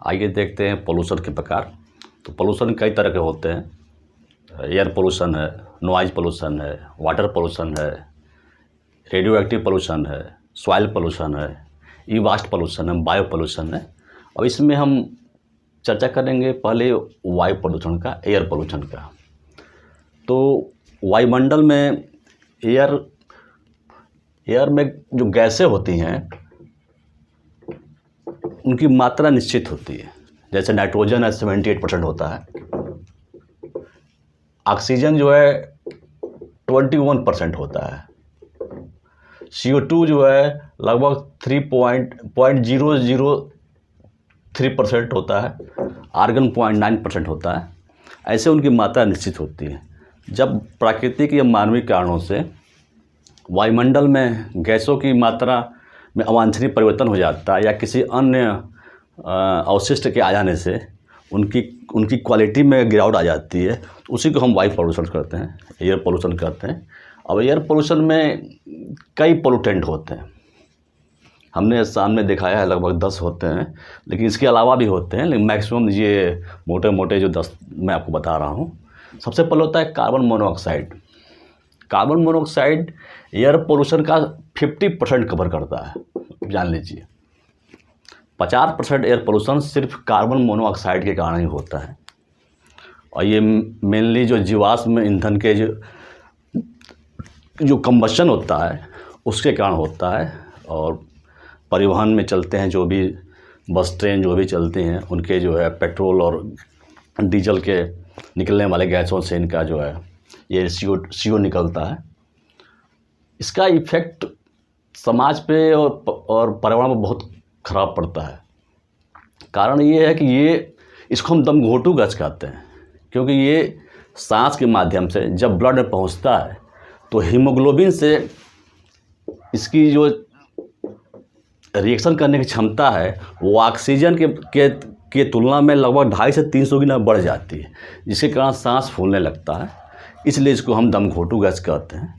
आइए देखते हैं पोल्यूशन के प्रकार। तो पोल्यूशन कई तरह के होते हैं। एयर पोल्यूशन है, नॉइज़ पोल्यूशन है, वाटर पोल्यूशन है, रेडियो एक्टिव पोल्यूशन है, सॉइल पोल्यूशन है, ई वास्ट पोल्यूशन है, बायो पोल्यूशन है। और इसमें हम चर्चा करेंगे पहले वायु प्रदूषण का, एयर पोल्यूशन का। तो वायुमंडल में एयर में जो गैसें होती हैं उनकी मात्रा निश्चित होती है। जैसे नाइट्रोजन है 78% होता है, ऑक्सीजन जो है 21% होता है, CO2 जो है लगभग 3.003% होता है, आर्गन 0.9% होता है। ऐसे उनकी मात्रा निश्चित होती है। जब प्राकृतिक या मानवीय कारणों से वायुमंडल में गैसों की मात्रा में अवांछनीय परिवर्तन हो जाता है या किसी अन्य अवशिष्ट के आ जाने से उनकी क्वालिटी में गिरावट आ जाती है, तो उसी को हम वायु प्रदूषण करते हैं, एयर पोल्यूशन करते हैं। अब एयर पोल्यूशन में कई पोल्यूटेंट होते हैं, हमने सामने दिखाया है लगभग 10 होते हैं, लेकिन इसके अलावा भी होते हैं, लेकिन मैक्सिमम ये मोटे मोटे जो 10 मैं आपको बता रहा हूँ। सबसे पहले होता है carbon monoxide. Carbon monoxide air pollution का 50% कवर करता है, जान लीजिए। 50% एयर पोल्यूशन सिर्फ कार्बन मोनोऑक्साइड के कारण ही होता है। और ये मेनली जो जीवाश्म ईंधन के जो कंबशन होता है उसके कारण होता है। और परिवहन में चलते हैं जो भी बस ट्रेन जो भी चलते हैं उनके जो है पेट्रोल और डीजल के निकलने वाले गैसों से इनका जो है ये CO निकलता है। इसका इफ़ेक्ट समाज पे और पर्यावरण पर बहुत ख़राब पड़ता है। कारण ये है कि इसको हम दमघोंटू गैस कहते हैं, क्योंकि ये सांस के माध्यम से जब ब्लड में पहुंचता है तो हीमोग्लोबिन से इसकी जो रिएक्शन करने की क्षमता है वो ऑक्सीजन के तुलना में लगभग 250 से 300 गुना बढ़ जाती है, जिसके कारण सांस फूलने लगता है। इसलिए इसको हम दमघोंटू गैस कहते हैं।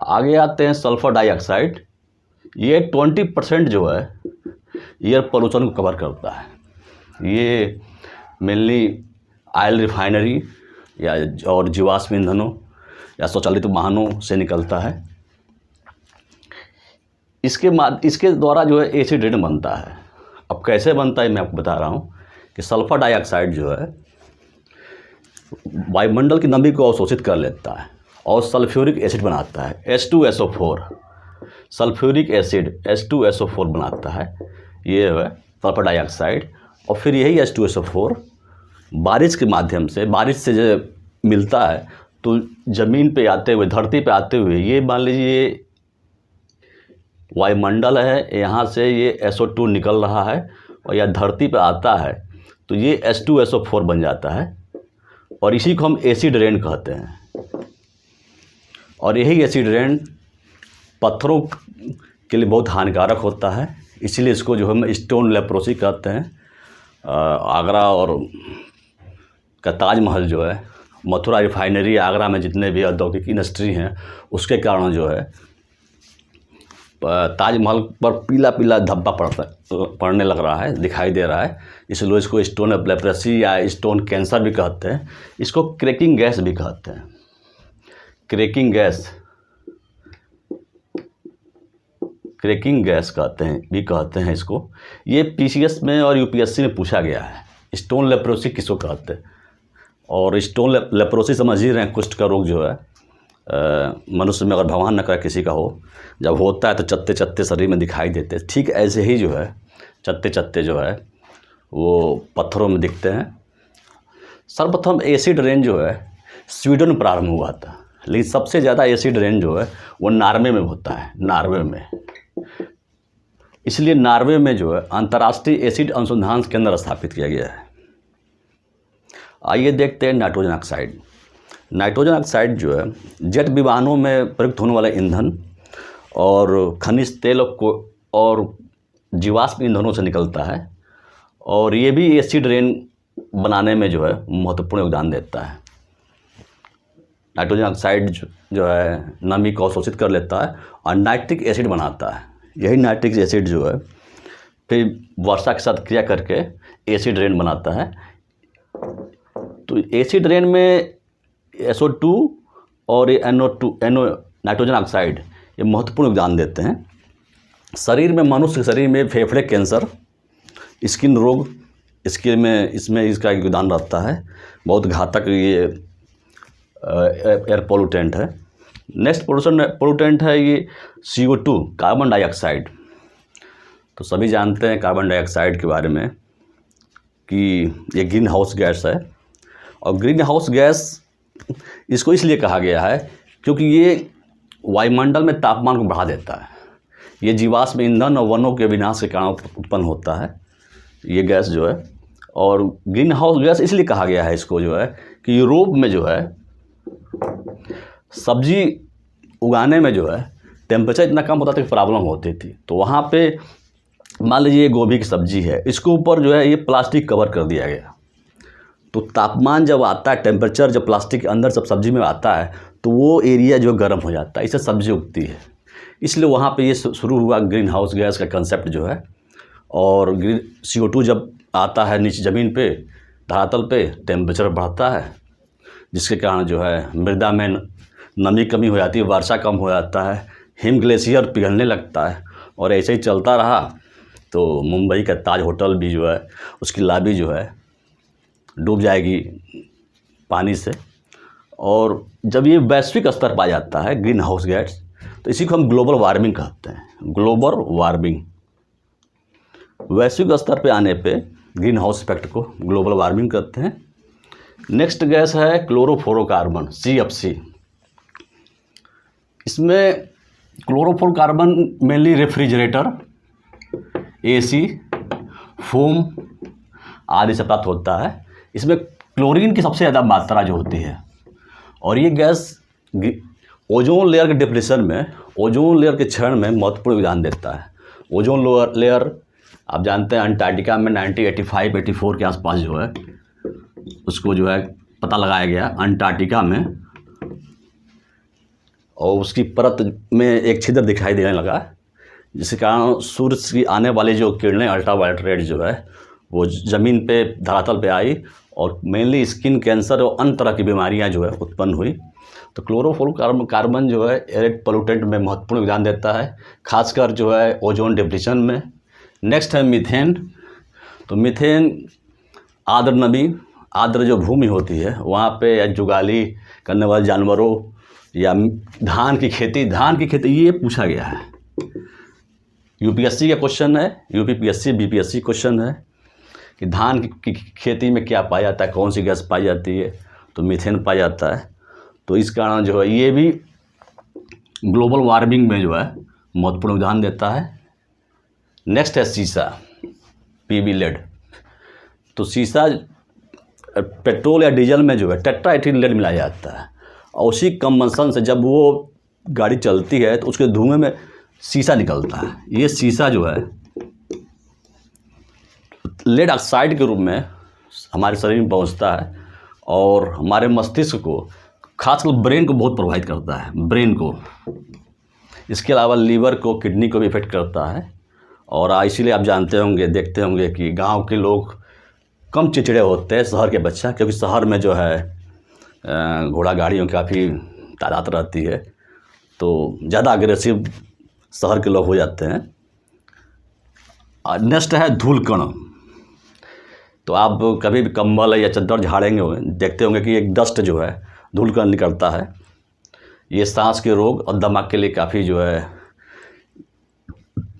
आगे आते हैं सल्फर डाइऑक्साइड। ये 20% जो है एयर पोल्यूशन को कवर करता है। ये मेनली ऑयल रिफाइनरी और जीवाश्म ईंधनों या स्वचालित वाहनों से निकलता है। इसके द्वारा जो है एसिड रेन बनता है। अब कैसे बनता है मैं आपको बता रहा हूँ कि सल्फर डाइऑक्साइड जो है वायुमंडल की नमी को अवशोषित कर लेता है और सल्फ्यूरिक एसिड बनाता है, H2SO4। सल्फ्यूरिक एसिड H2SO4 बनाता है, ये है सल्फर डाइऑक्साइड। और फिर यही H2SO4 बारिश के माध्यम से, बारिश से जो मिलता है तो ज़मीन पे आते हुए, धरती पे आते हुए, ये मान लीजिए वायुमंडल है, यहाँ से ये SO2 निकल रहा है और यह धरती पे आता है तो ये H2SO4 बन जाता है और इसी को हम एसिड रेन कहते हैं। और यही एसिड रेन पत्थरों के लिए बहुत हानिकारक होता है, इसीलिए इसको जो हम स्टोन लेप्रोसी कहते हैं। आगरा और का ताजमहल जो है, मथुरा रिफाइनरी, आगरा में जितने भी औद्योगिक इंडस्ट्री हैं उसके कारण जो है ताजमहल पर पीला पीला धब्बा पड़ने लग रहा है, दिखाई दे रहा है। इसलिए इसको स्टोन लेप्रोसी या स्टोन कैंसर भी कहते हैं। इसको क्रैकिंग गैस भी कहते हैं। क्रैकिंग गैस कहते हैं इसको। ये PCS में और UPSC में पूछा गया है, स्टोन लेप्रोसी किसको कहते हैं। और स्टोन लेप्रोसी समझ ही रहे हैं, कुष्ठ का रोग जो है मनुष्य में, अगर भगवान न करे किसी का हो, जब होता है तो चत्ते चत्ते शरीर में दिखाई देते हैं। ठीक ऐसे ही जो है चत्ते चत्ते जो है वो पत्थरों में दिखते हैं। सर्वप्रथम एसिड रेन जो है स्वीडन में प्रारंभ हुआ था, लेकिन सबसे ज़्यादा एसिड रेन जो है वो नॉर्वे में होता है, नॉर्वे में। इसलिए नॉर्वे में जो है अंतर्राष्ट्रीय एसिड अनुसंधान केंद्र स्थापित किया गया है। आइए देखते हैं नाइट्रोजन ऑक्साइड। नाइट्रोजन ऑक्साइड जो है जेट विमानों में प्रयुक्त होने वाला ईंधन और खनिज तेल और जीवाश्म ईंधनों से निकलता है, और ये भी एसिड रेन बनाने में जो है महत्वपूर्ण योगदान देता है। नाइट्रोजन ऑक्साइड जो है नमी को अवशोषित कर लेता है और नाइट्रिक एसिड बनाता है। यही नाइट्रिक एसिड जो है फिर वर्षा के साथ क्रिया करके एसिड रेन बनाता है। तो एसिड रेन में SO2 और ये NO2 नाइट्रोजन ऑक्साइड ये महत्वपूर्ण योगदान देते हैं। शरीर में, मनुष्य के शरीर में फेफड़े कैंसर, स्किन रोग, इसमें इसका योगदान रहता है। बहुत घातक ये एयर पोल्यूटेंट है। नेक्स्ट पोल्यूटेंट है ये CO2 कार्बन डाइऑक्साइड। तो सभी जानते हैं कार्बन डाइऑक्साइड के बारे में कि ये ग्रीन हाउस गैस है। और ग्रीन हाउस गैस इसको इसलिए कहा गया है क्योंकि ये वायुमंडल में तापमान को बढ़ा देता है। ये जीवाश्म ईंधन और वनों के विनाश के कारण उत्पन्न होता है ये गैस जो है। और ग्रीन हाउस गैस इसलिए कहा गया है इसको जो है कि यूरोप में जो है सब्जी उगाने में जो है टेम्परेचर इतना कम होता था कि प्रॉब्लम होती थी। तो वहाँ पे मान लीजिए गोभी की सब्जी है, इसके ऊपर जो है ये प्लास्टिक कवर कर दिया गया। तो तापमान जब आता है, टेम्परेचर जब प्लास्टिक के अंदर सब सब्जी में आता है तो वो एरिया जो गर्म हो जाता है, इससे सब्जी उगती है। इसलिए वहाँ पे ये शुरू हुआ ग्रीन हाउस गैस का कंसेप्ट जो है। और CO2 जब आता है नीचे ज़मीन पे, धरातल पे, टेम्परेचर बढ़ता है, जिसके कारण जो है मृदा में नमी कमी हो जाती है, वर्षा कम हो जाता है, हिम ग्लेशियर पिघलने लगता है। और ऐसे ही चलता रहा तो मुंबई का ताज होटल भी जो है उसकी लॉबी जो है डूब जाएगी पानी से। और जब ये वैश्विक स्तर पा जाता है ग्रीन हाउस गैस, तो इसी को हम ग्लोबल वार्मिंग कहते हैं। ग्लोबल वार्मिंग, वैश्विक स्तर पे आने पे ग्रीन हाउस इफेक्ट को ग्लोबल वार्मिंग कहते हैं। नेक्स्ट गैस है क्लोरोफ्लोरोकार्बन, CFC। इसमें chlorofluorocarbon mainly refrigerator, AC, foam आदि से प्राप्त होता है। इसमें क्लोरीन की सबसे ज़्यादा मात्रा जो होती है। और ये गैस ओजोन लेयर के डिप्रेशन में, ओजोन लेयर के क्षरण में महत्वपूर्ण योगदान देता है। ओजोन लेयर आप जानते हैं अंटार्कटिका में 1985-84 के आसपास जो है उसको जो है पता लगाया गया अंटार्कटिका में, और उसकी परत में एक छिद्र दिखाई देने लगा, जिसके कारण सूर्य की आने वाली जो किरणें, अल्ट्रावायलेट रेड जो है वो ज़मीन पे, धरातल पे आई और मेनली स्किन कैंसर और अन्य तरह की बीमारियां जो है उत्पन्न हुई। तो क्लोरोफ्लोरोकार्बन जो है एयर पोल्यूटेंट में महत्वपूर्ण योगदान देता है, खासकर जो है ओजोन डिप्लीशन में। नेक्स्ट है मीथेन। तो मीथेन आर्द्र नमी, आर्द्र जो भूमि होती है वहाँ पे या जुगाली करने वाले जानवरों या धान की खेती ये पूछा गया है। UPSC का क्वेश्चन है, UPPSC BPSC क्वेश्चन है कि धान की खेती में क्या पाया जाता है, कौन सी गैस पाई जाती है, तो मीथेन पाया जाता है। तो इस कारण जो है ये भी ग्लोबल वार्मिंग में जो है महत्वपूर्ण योगदान देता है। नेक्स्ट है सीसा, PV लेड। तो सीसा पेट्रोल या डीजल में जो है टेट्राइथिल लेड मिलाया जाता है, और उसी कंबंशन से जब वो गाड़ी चलती है तो उसके धुएं में सीसा निकलता है। ये सीसा जो है लेड ऑक्साइड के रूप में हमारे शरीर में पहुंचता है और हमारे मस्तिष्क को, खासकर ब्रेन को बहुत प्रभावित करता है, ब्रेन को। इसके अलावा लीवर को, किडनी को भी इफेक्ट करता है। और इसीलिए आप जानते होंगे, देखते होंगे कि गांव के लोग कम चिड़चिड़े होते हैं शहर के बच्चा, क्योंकि शहर में जो है घोड़ा गाड़ियों की काफ़ी तादाद रहती है, तो ज़्यादा अग्रेसिव शहर के लोग हो जाते हैं। नेक्स्ट है धूलकण। तो आप कभी भी कंबल या चद्दर झाड़ेंगे देखते होंगे कि एक डस्ट जो है धूलकण निकलता है। ये सांस के रोग और दिमाग के लिए काफ़ी जो है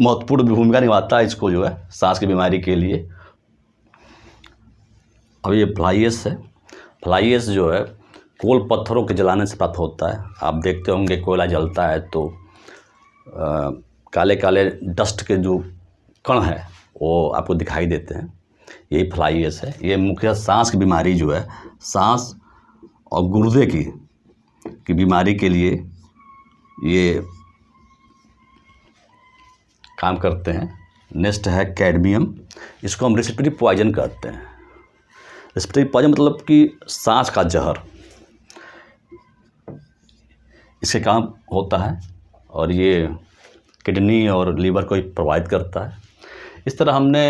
महत्वपूर्ण भूमिका निभाता है, इसको जो है सांस की बीमारी के लिए। अब ये फ्लाई ऐश है। फ्लाई ऐश जो है कोल पत्थरों के जलाने से प्राप्त होता है। आप देखते होंगे कोयला जलता है तो काले काले डस्ट के जो कण है वो आपको दिखाई देते हैं, यही फ्लाई ऐश है। ये मुख्य सांस की बीमारी जो है, सांस और गुर्दे की बीमारी के लिए ये काम करते हैं। नेक्स्ट है कैडमियम। इसको हम रेस्पिरेटरी पॉइजन कहते हैं। रेस्पिरेटरी पॉइजन मतलब कि सांस का जहर, इसके काम होता है और ये किडनी और लीवर को प्रभावित करता है। इस तरह हमने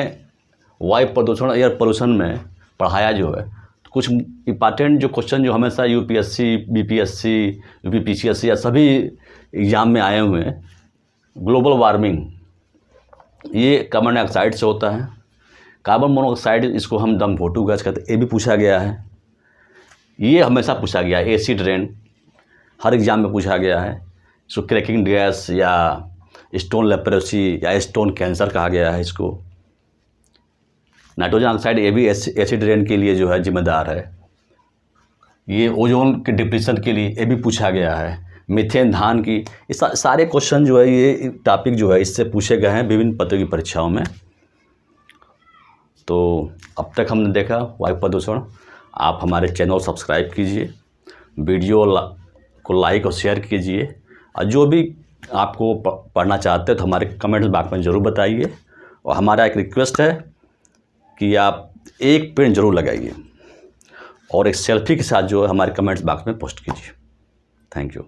वायु प्रदूषण, एयर पोल्यूशन में पढ़ाया जो है। तो कुछ इम्पॉर्टेंट जो क्वेश्चन जो हमेशा यूपीएससी, बीपीएससी, यूपीपीसीएससी या सभी एग्ज़ाम में आए हुए हैं, ग्लोबल वार्मिंग ये कार्बन डाइऑक्साइड से होता है। कार्बन मोनोऑक्साइड, इसको हम दम घोटू गैस कहते हैं, ये भी पूछा गया है। ये हमेशा पूछा गया है। एसिड रेन हर एग्ज़ाम में पूछा गया है। इसको क्रैकिंग गैस या स्टोन लेप्रोसी या स्टोन कैंसर कहा गया है इसको। नाइट्रोजन ऑक्साइड ये भी एसिड रेन के लिए जो है जिम्मेदार है। ये ओजोन के डिप्लीशन के लिए ये भी पूछा गया है। मीथेन धान की, ये सारे क्वेश्चन जो है, ये टॉपिक जो है इससे पूछे गए हैं विभिन्न प्रतियोगी परीक्षाओं में। तो अब तक हमने देखा वायु प्रदूषण। आप हमारे चैनल सब्सक्राइब कीजिए, वीडियो को लाइक और शेयर कीजिए, और जो भी आपको पढ़ना चाहते हैं तो हमारे कमेंट बॉक्स में ज़रूर बताइए। और हमारा एक रिक्वेस्ट है कि आप एक पेड़ ज़रूर लगाइए और एक सेल्फी के साथ जो है हमारे कमेंट्स बॉक्स में पोस्ट कीजिए। Thank you.